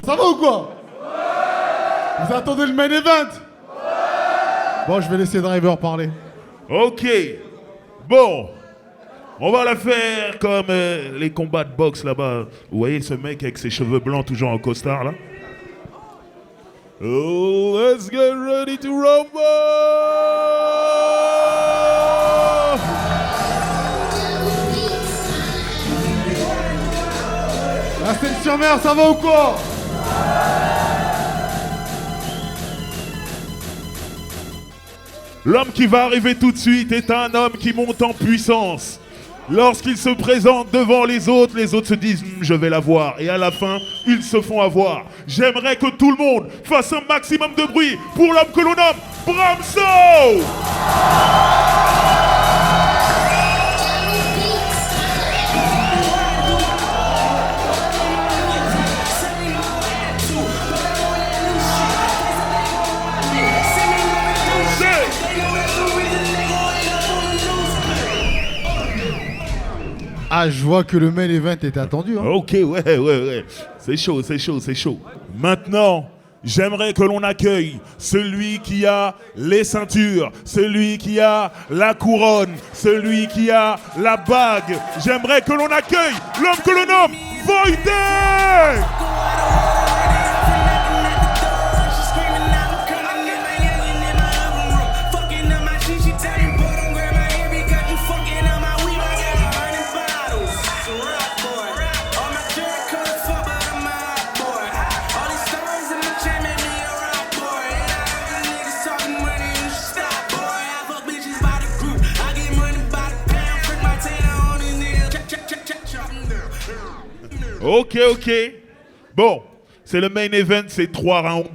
Ça va ou quoi? Vous attendez le main event? Bon, je vais laisser Driver parler. Ok. Bon. On va la faire comme les combats de boxe là-bas. Vous voyez ce mec avec ses cheveux blancs toujours en costard là? Oh, let's get ready to rumble! La Seine-sur-Mer, ça va ou quoi? L'homme qui va arriver tout de suite est un homme qui monte en puissance. Lorsqu'il se présente devant les autres se disent je vais l'avoir. Et à la fin, ils se font avoir. J'aimerais que tout le monde fasse un maximum de bruit pour l'homme que l'on nomme Bramso! Ah, je vois que le main event est attendu. Hein. Ok, ouais. C'est chaud. Maintenant, j'aimerais que l'on accueille celui qui a les ceintures, celui qui a la couronne, celui qui a la bague. J'aimerais que l'on accueille l'homme que l'on nomme Wojtek! Ok. Bon, c'est le main event, c'est 3 rounds.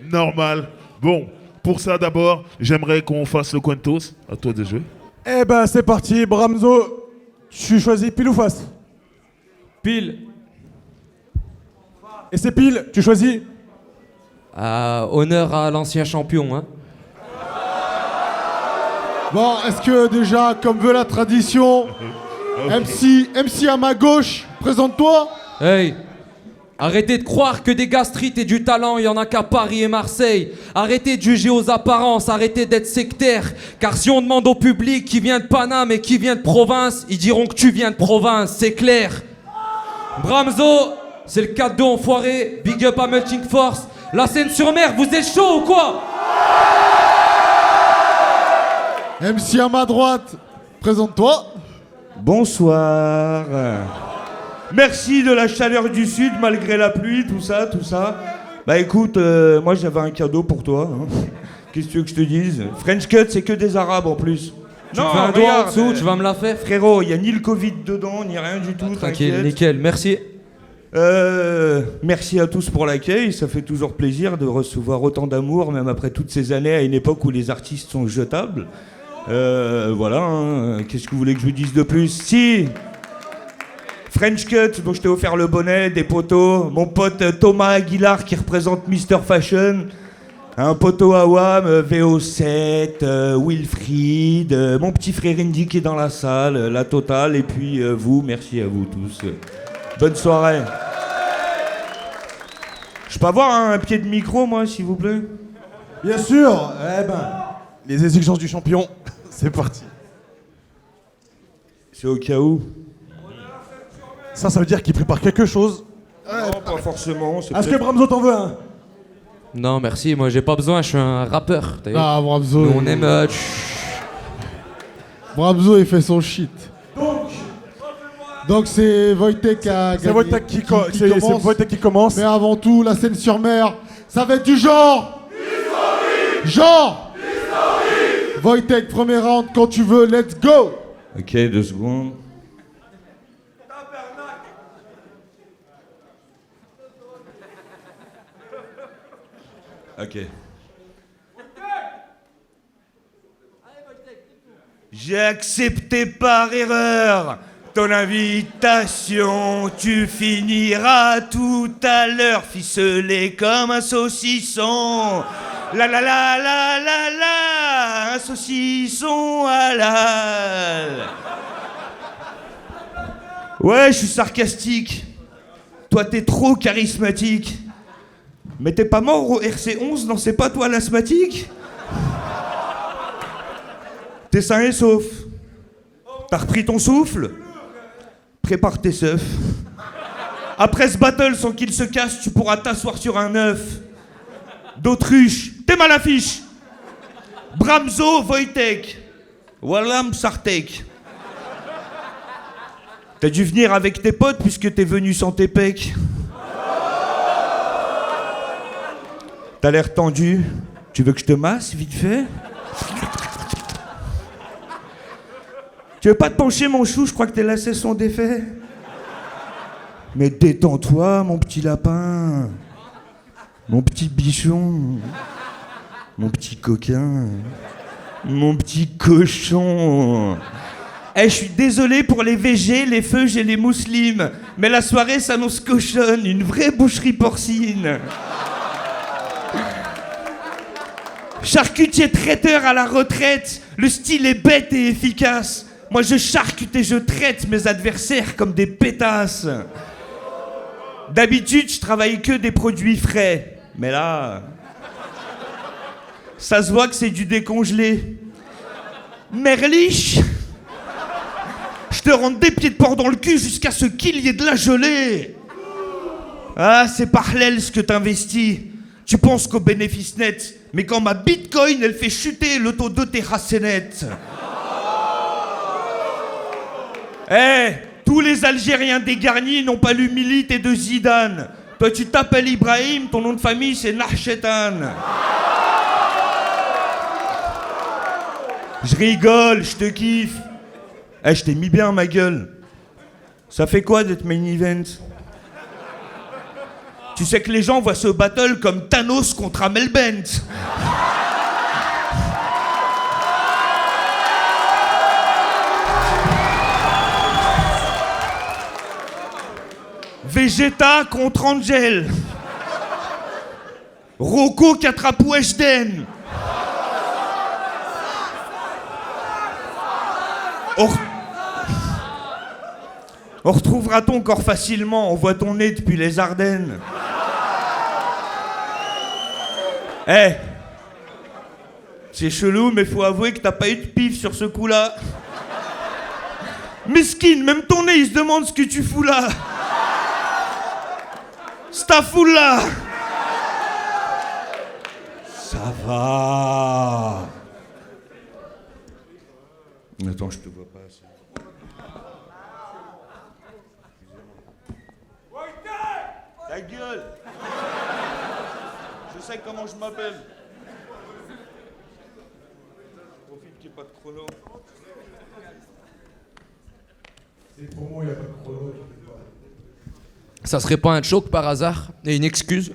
Normal. Bon, pour ça d'abord, j'aimerais qu'on fasse le Quintos. À toi de jouer. Eh ben c'est parti, Bramso. Tu choisis pile ou face? Pile. Et c'est pile, tu choisis? Honneur à l'ancien champion, hein. Bon, est-ce que déjà, comme veut la tradition, MC à ma gauche, présente-toi. Hey, arrêtez de croire que des gastrites et du talent, il y en a qu'à Paris et Marseille. Arrêtez de juger aux apparences, arrêtez d'être sectaire. Car si on demande au public qui vient de Paname et qui vient de province, ils diront que tu viens de province, c'est clair. Bramso, c'est le cadeau enfoiré. Big up à Melting Force. La Seine-sur-Mer, vous êtes chaud ou quoi? MC à ma droite, présente-toi. Bonsoir. Merci de la chaleur du sud malgré la pluie, tout ça. Bah écoute, moi j'avais un cadeau pour toi. Hein. Qu'est-ce que tu veux que je te dise? French Cut, c'est que des arabes en plus. Tu me fais un doigt en dessous, tu vas me la faire? Frérot, il n'y a ni le Covid dedans, ni rien du tout, Tranquille, t'inquiète. nickel, merci. Merci à tous pour l'accueil, ça fait toujours plaisir de recevoir autant d'amour, même après toutes ces années, à une époque où les artistes sont jetables. Voilà, hein. Qu'est-ce que vous voulez que je vous dise de plus? Si French Cut, dont je t'ai offert le bonnet, des poteaux, mon pote Thomas Aguilar qui représente Mr. Fashion, un poteau Awam, VO7, Wilfried, mon petit frère Indy qui est dans la salle, la totale, et puis vous, merci à vous tous. Bonne soirée. Je peux avoir un pied de micro, moi, s'il vous plaît? Bien sûr. Eh ben, les exigences du champion, c'est parti. C'est au cas où. Ça veut dire qu'il prépare quelque chose. Non, pas forcément. Est-ce que Bramso t'en veut un? Non, merci, moi j'ai pas besoin, je suis un rappeur. Ah, Bramso. Nous, on aime. Bramso, il fait son shit. Donc c'est Wojtek qui a C'est gagné. Wojtek c'est Wojtek qui commence. Mais avant tout, la Seine-sur-Mer, ça va être du genre. Genre. Wojtek, premier round, quand tu veux, let's go. Ok, 2 secondes. Ok. J'ai accepté par erreur ton invitation. Tu finiras tout à l'heure ficelé comme un saucisson. La la la la la la, un saucisson halal. Ouais, je suis sarcastique. Toi, t'es trop charismatique. Mais t'es pas mort au RC11 dans ces pas toi l'asthmatique? T'es sain et sauf. T'as repris ton souffle? Prépare tes seufs. Après ce battle, sans qu'il se casse, tu pourras t'asseoir sur un œuf. D'autruche, t'es mal affiche. Bramzo, Wojtek. Wallam, Sartek. T'as dû venir avec tes potes puisque t'es venu sans tes pecs. T'as l'air tendu. Tu veux que je te masse, vite fait? Tu veux pas te pencher, mon chou? Je crois que tes lacets sont défaits. Mais détends-toi, mon petit lapin. Mon petit bichon. Mon petit coquin. Mon petit cochon. Eh, je suis désolé pour les VG, les feuges et les mouslimes, mais la soirée s'annonce cochonne, une vraie boucherie porcine. Charcutier traiteur à la retraite, le style est bête et efficace. Moi je charcute et je traite mes adversaires comme des pétasses. D'habitude je travaille que des produits frais, mais là, ça se voit que c'est du décongelé. Merliche, je te rentre des pieds de porc dans le cul jusqu'à ce qu'il y ait de la gelée. Ah, c'est parallèle ce que t'investis. Tu penses qu'au bénéfice net, mais quand ma bitcoin, elle fait chuter le taux de tes racénettes. Eh, tous les Algériens dégarnis n'ont pas l'humilité de Zidane. Toi, tu t'appelles Ibrahim, ton nom de famille, c'est Narchetan. Je rigole, je te kiffe. Eh, je t'ai mis bien ma gueule. Ça fait quoi d'être main event? Tu sais que les gens voient ce battle comme Thanos contre Amel Bent. Vegeta contre Angel. Rocco qui attrape Weshden. On retrouvera ton corps facilement, on voit ton nez depuis les Ardennes. Eh, c'est chelou, mais faut avouer que t'as pas eu de pif sur ce coup-là. Mesquine, même ton nez, il se demande ce que tu fous là. Stafoula. Ça va. Attends, je te vois pas assez. Ta gueule! Je sais comment je m'appelle. Profite qu'il n'y ait pas de chrono. C'est pour moi, il n'y a pas de chrono. Ça serait pas un choc par hasard? Et une excuse?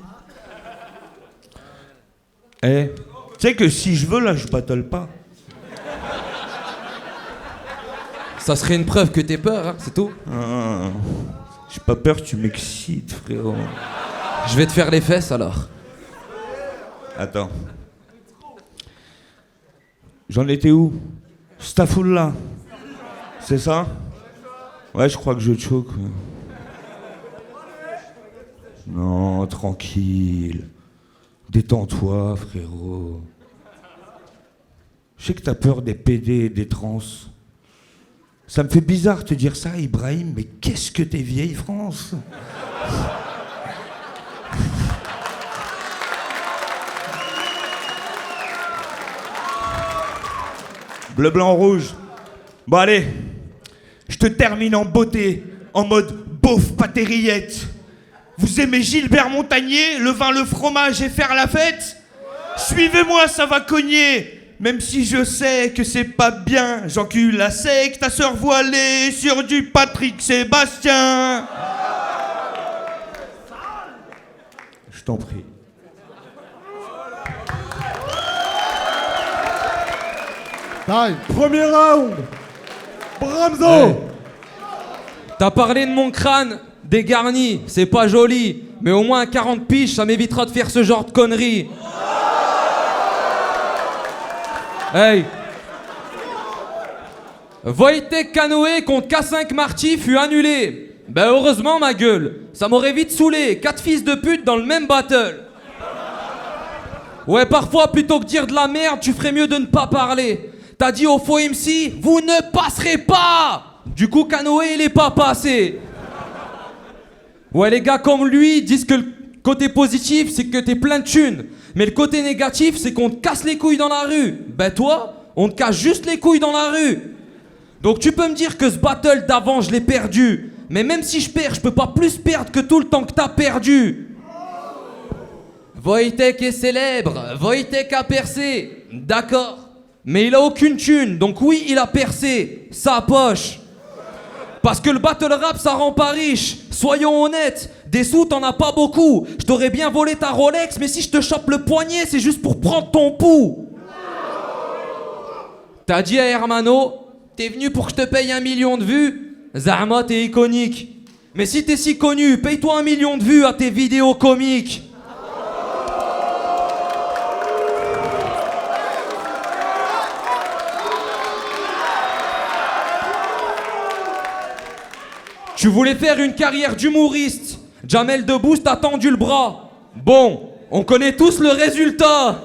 Eh, tu sais que si je veux, là, je battle pas. Ça serait une preuve que t'es peur, hein, c'est tout. Ah, j'ai pas peur, tu m'excites, frérot. Je vais te faire les fesses alors. Attends. J'en étais où? Stafoula. C'est ça? Ouais, je crois que je choque. Non, tranquille. Détends-toi, frérot. Je sais que t'as peur des PD et des trans. Ça me fait bizarre de te dire ça, Ibrahim, mais qu'est-ce que t'es vieille France? Bleu, blanc, rouge. Bon, allez. Je te termine en beauté, en mode beauf patérillette. Vous aimez Gilbert Montagnier, le vin, le fromage et faire la fête? Suivez-moi, ça va cogner. Même si je sais que c'est pas bien, j'encule la sec, ta sœur voilée sur du Patrick Sébastien. Je t'en prie. Time, premier round. Bramzo. Ouais. T'as parlé de mon crâne dégarni, c'est pas joli, mais au moins 40 piges, ça m'évitera de faire ce genre de conneries. Hey! Wojtek Canoë contre K5 Marty fut annulé. Ben heureusement ma gueule, ça m'aurait vite saoulé, 4 fils de pute dans le même battle. Ouais, parfois, plutôt que dire de la merde, tu ferais mieux de ne pas parler. T'as dit au faux MC, vous ne passerez pas. Du coup, Canoë, il est pas passé. Ouais, les gars comme lui disent que le côté positif, c'est que t'es plein de thunes. Mais le côté négatif, c'est qu'on te casse les couilles dans la rue. Ben toi, on te casse juste les couilles dans la rue. Donc tu peux me dire que ce battle d'avant, je l'ai perdu. Mais même si je perds, je peux pas plus perdre que tout le temps que t'as perdu. Wojtek est célèbre, Wojtek a percé. D'accord. Mais il a aucune thune, donc oui, il a percé. Sa poche. Parce que le battle rap, ça rend pas riche. Soyons honnêtes, des sous, t'en as pas beaucoup. Je t'aurais bien volé ta Rolex, mais si je te chope le poignet, c'est juste pour prendre ton pouls. T'as dit à Hermano, t'es venu pour que je te paye 1 million de vues. Zahma, t'es iconique. Mais si t'es si connu, paye-toi 1 million de vues à tes vidéos comiques. Tu voulais faire une carrière d'humoriste. Jamel Debbouze t'a tendu le bras. Bon, on connaît tous le résultat.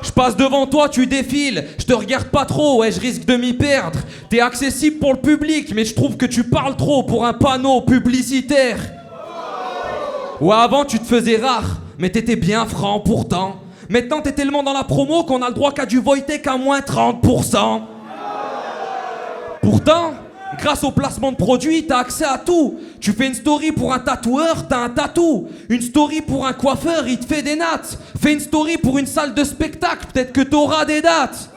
Je passe devant toi, tu défiles. Je te regarde pas trop, ouais, je risque de m'y perdre. T'es accessible pour le public, mais je trouve que tu parles trop pour un panneau publicitaire. Ouais, avant tu te faisais rare, mais t'étais bien franc pourtant. Maintenant t'es tellement dans la promo qu'on a le droit qu'à du Wojtek à moins 30%. Pourtant, grâce au placement de produits, t'as accès à tout. Tu fais une story pour un tatoueur, t'as un tatou. Une story pour un coiffeur, il te fait des nattes. Fais une story pour une salle de spectacle, peut-être que t'auras des dates.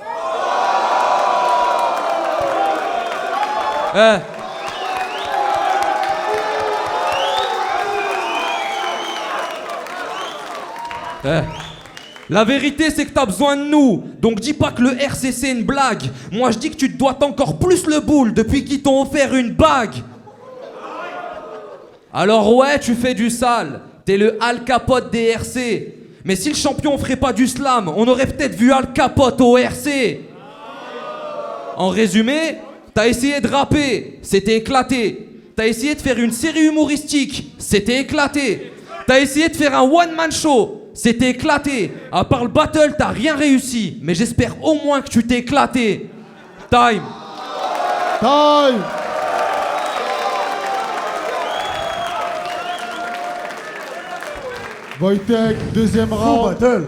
La vérité, c'est que t'as besoin de nous. Donc dis pas que le RCC c'est une blague. Moi je dis que tu te dois encore plus le boule depuis qu'ils t'ont offert une bague. Alors ouais, tu fais du sale. T'es le Al Capote des RC. Mais si le champion ferait pas du slam, on aurait peut-être vu Al Capote au RC. En résumé, t'as essayé de rapper, c'était éclaté. T'as essayé de faire une série humoristique, c'était éclaté. T'as essayé de faire un one-man show, c'était éclaté. À part le battle, t'as rien réussi. Mais j'espère au moins que tu t'es éclaté. Time. Time. Wojtek, deuxième Gros round. battle.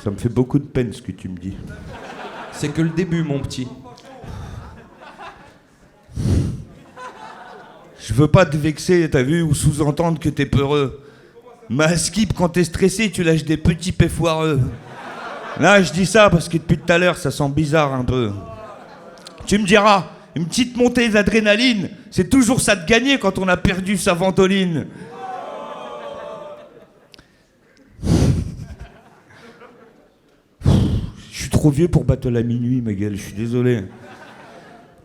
Ça me fait beaucoup de peine ce que tu me dis. C'est que le début, mon petit. Je veux pas te vexer, t'as vu, ou sous-entendre que t'es peureux. Mais à Skip, quand t'es stressé, tu lâches des petits pets foireux. Là, je dis ça parce que depuis tout à l'heure, ça sent bizarre un peu. Tu me diras, une petite montée d'adrénaline, c'est toujours ça de gagner quand on a perdu sa ventoline. Je suis trop vieux pour battle à minuit, ma gueule, je suis désolé.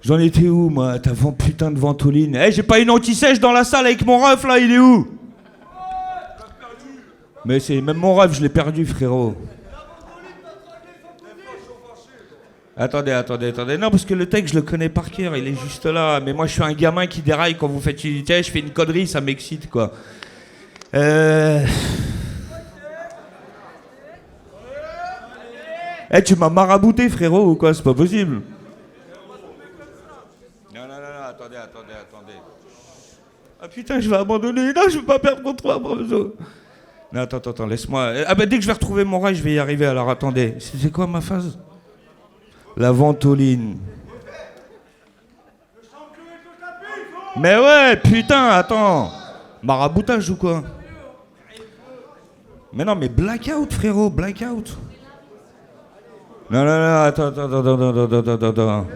J'en étais où, moi, ta putain de ventoline? Eh, j'ai pas une anti-sèche dans la salle avec mon ref, là, il est où? Mais c'est même mon ref, je l'ai perdu, frérot. Attendez. Non, parce que le texte, je le connais par cœur, il est juste là. Mais moi, je suis un gamin qui déraille quand vous faites une... Je fais une connerie, ça m'excite, quoi. Eh, tu m'as marabouté, frérot, ou quoi? C'est pas possible. Non, attendez. Ah putain, je vais abandonner. Non, je veux pas perdre contre toi, professeur. Non, attends, laisse-moi. Ah bah dès que je vais retrouver mon rail, je vais y arriver. Alors attendez, c'est quoi ma phase? La ventoline. Mais ouais, putain, attends. Maraboutage ou quoi? Mais non, mais blackout, frérot, blackout. Non, attends.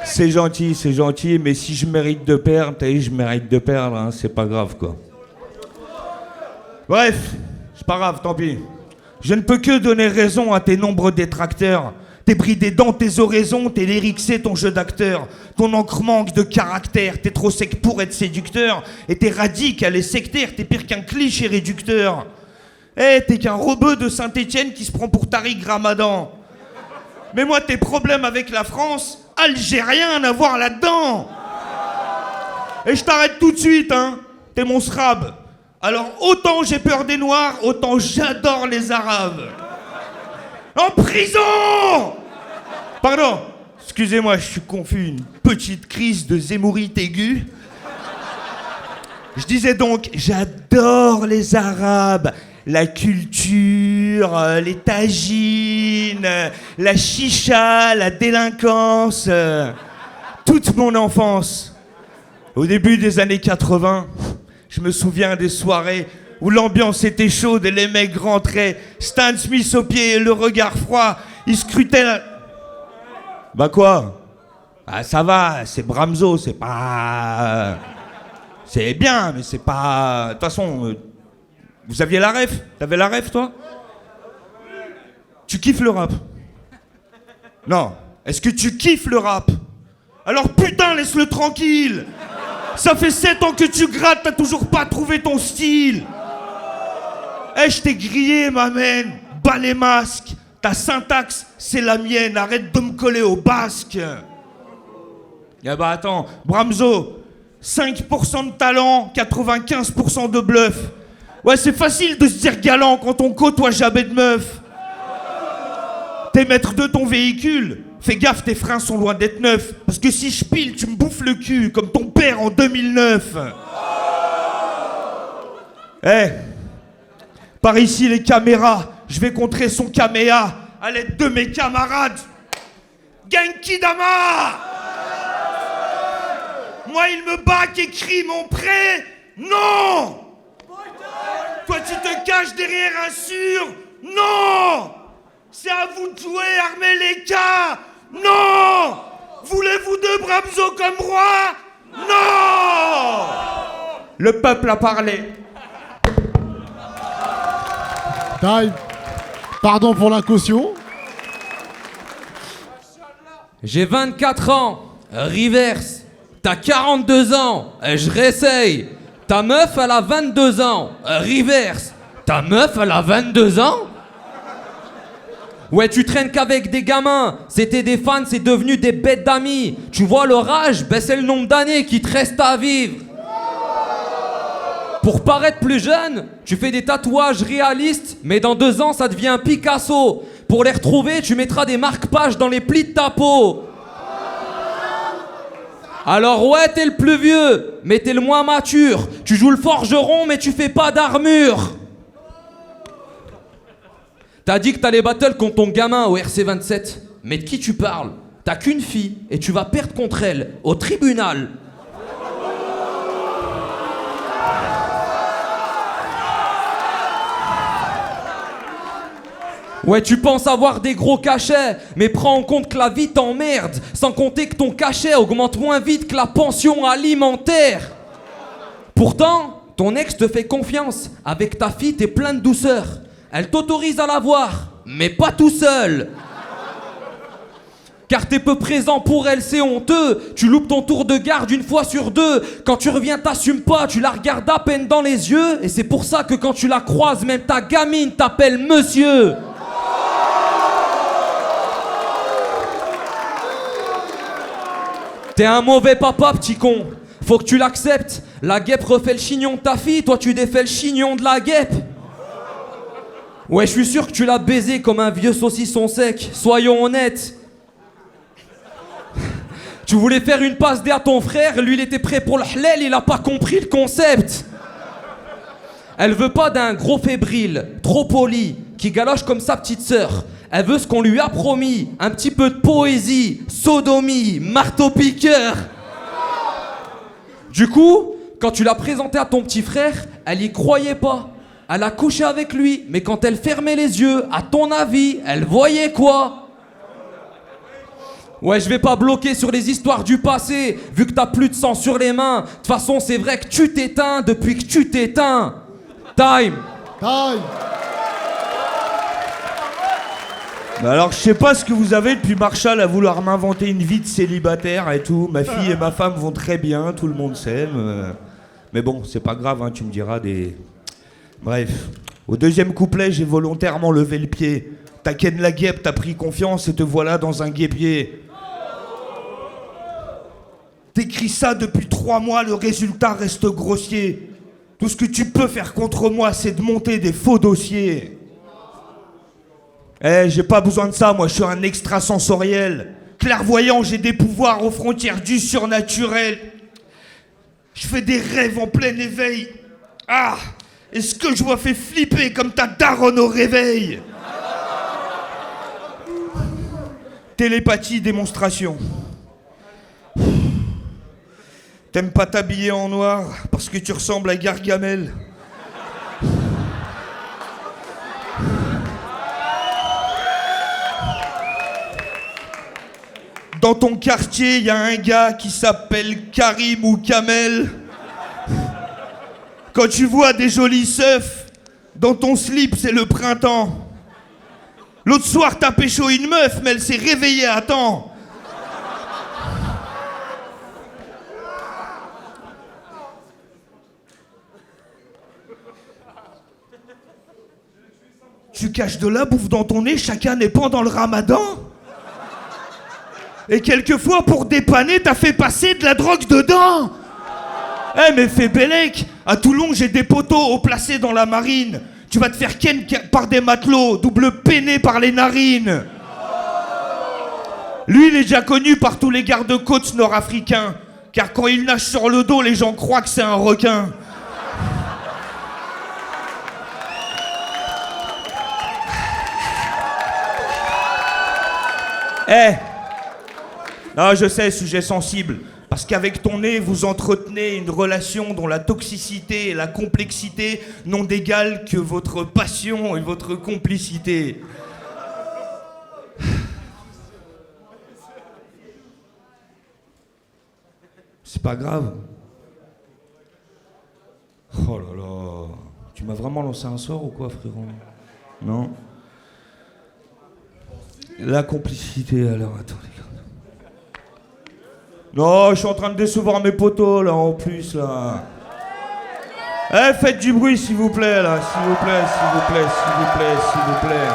C'est gentil, mais si je mérite de perdre, je mérite de perdre, hein, c'est pas grave, quoi. Bref, c'est pas grave, tant pis. Je ne peux que donner raison à tes nombreux détracteurs. T'es bridé dans tes oraisons, t'es lyrixé ton jeu d'acteur. Ton encre manque de caractère, t'es trop sec pour être séducteur. Et t'es radical et sectaire, t'es pire qu'un cliché réducteur. Eh, t'es qu'un rebeu de Saint-Étienne qui se prend pour Tariq Ramadan. Mais moi, tes problèmes avec la France, j'ai rien à voir là-dedans. Et je t'arrête tout de suite, hein. T'es mon srab. Alors, autant j'ai peur des Noirs, autant j'adore les Arabes. En prison! Pardon, excusez-moi, je suis confus. Une petite crise de zémourite aiguë. Je disais donc, j'adore les Arabes. La culture, les tagines, la chicha, la délinquance. Toute mon enfance. Au début des années 80, je me souviens des soirées où l'ambiance était chaude et les mecs rentraient, Stan Smith au pied et le regard froid, ils scrutaient la... Bah quoi? Ah ça va, c'est Bramzo, c'est pas... C'est bien, mais c'est pas... De toute façon, vous aviez la ref? T'avais la ref, toi? Tu kiffes le rap? Non. Est-ce que tu kiffes le rap? Alors putain, laisse-le tranquille. Ça fait 7 ans que tu grattes, t'as toujours pas trouvé ton style. Eh, je t'ai grillé, ma mène. Bas les masques. Ta syntaxe, c'est la mienne. Arrête de me coller au basque. Eh bah attends, Bramzo, 5% de talent, 95% de bluff. Ouais, c'est facile de se dire galant quand on côtoie jamais de meuf. T'es maître de ton véhicule. Fais gaffe, tes freins sont loin d'être neufs. Parce que si je pile, tu me bouffes le cul, comme ton père en 2009. Eh, par ici les caméras, je vais contrer son caméa à l'aide de mes camarades. Genki Dama! Moi, il me bat et crie mon prêt. Non! Toi, tu te caches derrière un sur. Non! C'est à vous de jouer, armer les cas. Non! Voulez-vous de Bramzo comme roi? Non! Le peuple a parlé. Time. Pardon pour la caution. J'ai 24 ans, reverse. T'as 42 ans, je réessaye. Ta meuf, elle a 22 ans, reverse. Ta meuf, elle a 22 ans? Ouais, tu traînes qu'avec des gamins. C'était des fans, c'est devenu des bêtes d'amis. Tu vois leur âge, ben c'est le nombre d'années qui te reste à vivre. Pour paraître plus jeune, tu fais des tatouages réalistes, mais dans 2 ans, ça devient un Picasso. Pour les retrouver, tu mettras des marque-pages dans les plis de ta peau. Alors ouais, t'es le plus vieux, mais t'es le moins mature. Tu joues le forgeron, mais tu fais pas d'armure. T'as dit que t'allais battle contre ton gamin au RC27. Mais de qui tu parles? T'as qu'une fille et tu vas perdre contre elle au tribunal. Ouais, tu penses avoir des gros cachets, mais prends en compte que la vie t'emmerde, sans compter que ton cachet augmente moins vite que la pension alimentaire. Pourtant, ton ex te fait confiance. Avec ta fille, t'es plein de douceur. Elle t'autorise à la voir, mais pas tout seul. Car t'es peu présent pour elle, c'est honteux. Tu loupes ton tour de garde 1 fois sur 2. Quand tu reviens, t'assumes pas, tu la regardes à peine dans les yeux. Et c'est pour ça que quand tu la croises, même ta gamine t'appelle monsieur. T'es un mauvais papa, petit con. Faut que tu l'acceptes. La guêpe refait le chignon de ta fille, toi tu défais le chignon de la guêpe. Ouais, je suis sûr que tu l'as baisé comme un vieux saucisson sec. Soyons honnêtes. Tu voulais faire une passe D à ton frère, lui il était prêt pour le halal, il a pas compris le concept. Elle veut pas d'un gros fébrile, trop poli, qui galoche comme sa petite sœur. Elle veut ce qu'on lui a promis, un petit peu de poésie, sodomie, marteau-piqueur. Du coup, quand tu l'as présenté à ton petit frère, elle y croyait pas. Elle a couché avec lui, mais quand elle fermait les yeux, à ton avis, elle voyait quoi? Ouais, je vais pas bloquer sur les histoires du passé, vu que t'as plus de sang sur les mains. De toute façon, c'est vrai que tu t'éteins depuis que tu t'éteins. Time. Time. Bah alors, je sais pas ce que vous avez depuis Marshall à vouloir m'inventer une vie de célibataire et tout. Ma fille et ma femme vont très bien, tout le monde s'aime. Mais bon, c'est pas grave, hein, tu me diras des... Bref. Au deuxième couplet, j'ai volontairement levé le pied. T'as ken la guêpe, t'as pris confiance et te voilà dans un guêpier. T'écris ça depuis 3 mois, le résultat reste grossier. Tout ce que tu peux faire contre moi, c'est de monter des faux dossiers. J'ai pas besoin de ça, moi je suis un extrasensoriel. Clairvoyant, j'ai des pouvoirs aux frontières du surnaturel. Je fais des rêves en plein éveil. Ah, et ce que je vois fait flipper comme ta daronne au réveil. Télépathie, démonstration. T'aimes pas t'habiller en noir parce que tu ressembles à Gargamel. Dans ton quartier, il y a un gars qui s'appelle Karim ou Kamel. Quand tu vois des jolis seufs, dans ton slip, c'est le printemps. L'autre soir, t'as pécho une meuf, mais elle s'est réveillée à temps. Tu caches de la bouffe dans ton nez, chacun n'est pas dans le ramadan. Et quelquefois, pour dépanner, t'as fait passer de la drogue dedans. Mais fais bellec. À Toulon, j'ai des poteaux haut placés dans la marine. Tu vas te faire ken par des matelots, double peiné par les narines. Lui, il est déjà connu par tous les gardes-côtes nord-africains. Car quand il nage sur le dos, les gens croient que c'est un requin. Non, je sais, sujet sensible. Parce qu'avec ton nez, vous entretenez une relation dont la toxicité et la complexité n'ont d'égal que votre passion et votre complicité. C'est pas grave. Oh là là. Tu m'as vraiment lancé un sort ou quoi, frérot? Non. La complicité, alors, attends, les gars. Non, je suis en train de décevoir mes potos, là, en plus, là. Faites du bruit, s'il vous plaît, là, s'il vous plaît, s'il vous plaît, s'il vous plaît, s'il vous plaît.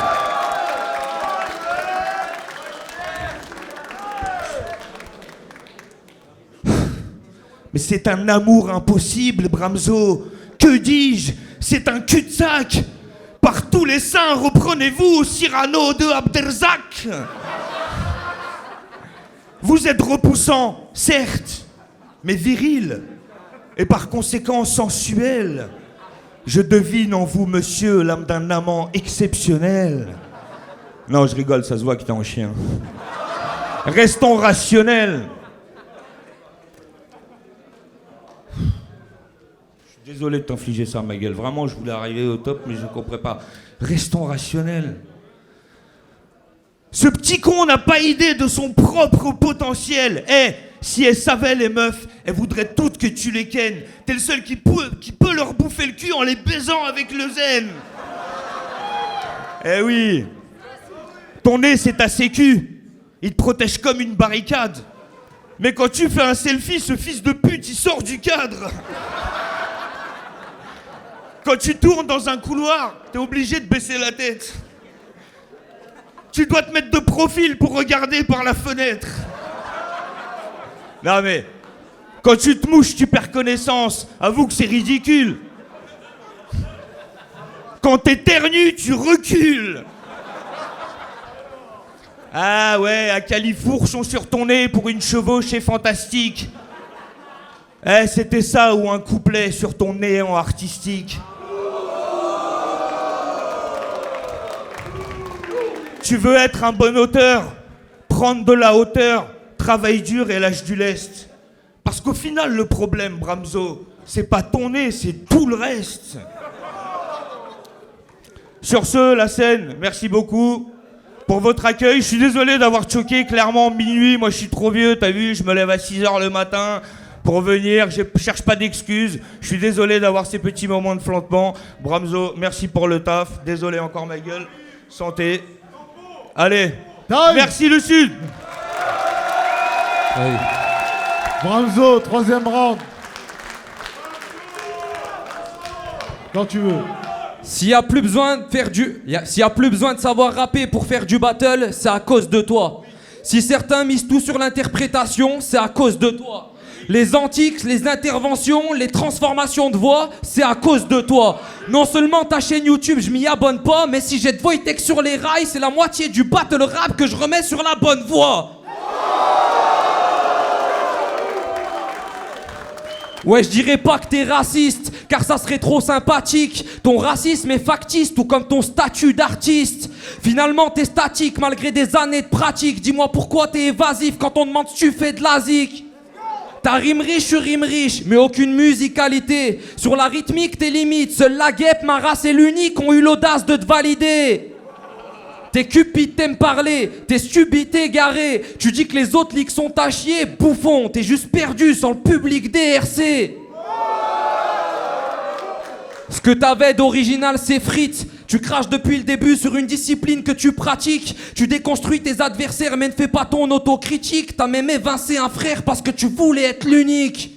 Mais c'est un amour impossible, Bramzo. Que dis-je? C'est un cul-de-sac. Par tous les saints, reprenez-vous, Cyrano de Abderzak. Vous êtes repoussant, certes, mais viril, et par conséquent sensuel. Je devine en vous, monsieur, l'âme d'un amant exceptionnel. Non, je rigole, ça se voit que t'es en chien. Restons rationnels. Je suis désolé de t'infliger ça, ma gueule. Vraiment, je voulais arriver au top, mais je ne comprends pas. Restons rationnels. Ce petit con n'a pas idée de son propre potentiel. Si elles savaient, les meufs, elles voudraient toutes que tu les kennes. T'es le seul qui peut leur bouffer le cul en les baisant avec le zen. Oui. Ton nez, c'est ta sécu. Il te protège comme une barricade. Mais quand tu fais un selfie, ce fils de pute, il sort du cadre. Quand tu tournes dans un couloir, t'es obligé de baisser la tête. Tu dois te mettre de profil pour regarder par la fenêtre. Non mais, quand tu te mouches, tu perds connaissance. Avoue que c'est ridicule. Quand t'éternues, tu recules. Ah ouais, à califourchon sur ton nez pour une chevauchée fantastique. C'était ça ou un couplet sur ton néant artistique. Tu veux être un bon auteur, prendre de la hauteur, travaille dur et lâche du lest. Parce qu'au final, le problème, Bramzo, c'est pas ton nez, c'est tout le reste. Sur ce, la scène, merci beaucoup pour votre accueil. Je suis désolé d'avoir choqué, clairement, minuit. Moi, je suis trop vieux, t'as vu, je me lève à 6h le matin pour venir. Je cherche pas d'excuses. Je suis désolé d'avoir ces petits moments de flottement. Bramzo, merci pour le taf. Désolé encore, ma gueule. Santé. Allez, merci le Sud. Oui. Bramzo, 3e round. Quand tu veux. S'il y a plus besoin de faire s'il y a plus besoin de savoir rapper pour faire du battle, c'est à cause de toi. Si certains misent tout sur l'interprétation, c'est à cause de toi. Les antiques, les interventions, les transformations de voix, c'est à cause de toi. Non seulement ta chaîne YouTube, je m'y abonne pas, mais si j'ai de Wojtek sur les rails, c'est la moitié du battle rap que je remets sur la bonne voie. Ouais, je dirais pas que t'es raciste, car ça serait trop sympathique. Ton racisme est factice, tout comme ton statut d'artiste. Finalement, t'es statique malgré des années de pratique. Dis-moi pourquoi t'es évasif quand on demande si tu fais de la zik. T'as rime riche sur rime riche, mais aucune musicalité. Sur la rythmique, t'es limite. Seule la guêpe, ma race et l'unique ont eu l'audace de te valider. T'es cupide, t'aimes parler, t'es stupide, t'es égaré. Tu dis que les autres ligues sont à chier, bouffon. T'es juste perdu sans le public DRC. Ce que t'avais d'original, c'est frites. Tu craches depuis le début sur une discipline que tu pratiques. Tu déconstruis tes adversaires, mais ne fais pas ton autocritique. T'as même évincé un frère parce que tu voulais être l'unique.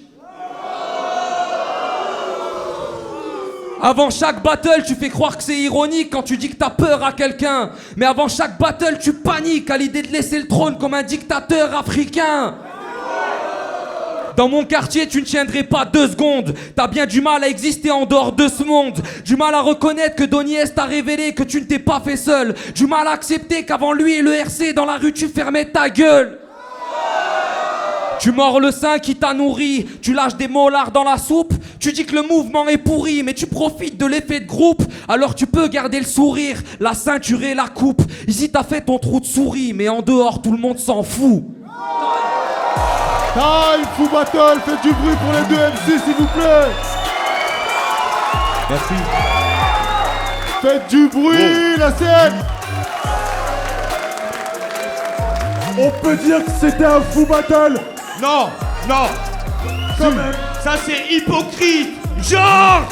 Avant chaque battle, tu fais croire que c'est ironique quand tu dis que t'as peur à quelqu'un. Mais avant chaque battle, tu paniques à l'idée de laisser le trône comme un dictateur africain. Dans mon quartier, tu ne tiendrais pas 2 secondes. T'as bien du mal à exister en dehors de ce monde. Du mal à reconnaître que Doniès t'a révélé que tu ne t'es pas fait seul. Du mal à accepter qu'avant lui et le RC, dans la rue, tu fermais ta gueule. Tu mords le sein qui t'a nourri. Tu lâches des molars dans la soupe. Tu dis que le mouvement est pourri, mais tu profites de l'effet de groupe. Alors tu peux garder le sourire, la ceinture et la coupe. Ici, t'as fait ton trou de souris, mais en dehors, tout le monde s'en fout. Time, Fou Battle, faites du bruit pour les 2 MC s'il vous plaît. Merci. Faites du bruit, la scène. On peut dire que c'était un Fou Battle. Non, non. Quand même. Ça c'est hypocrite. Genre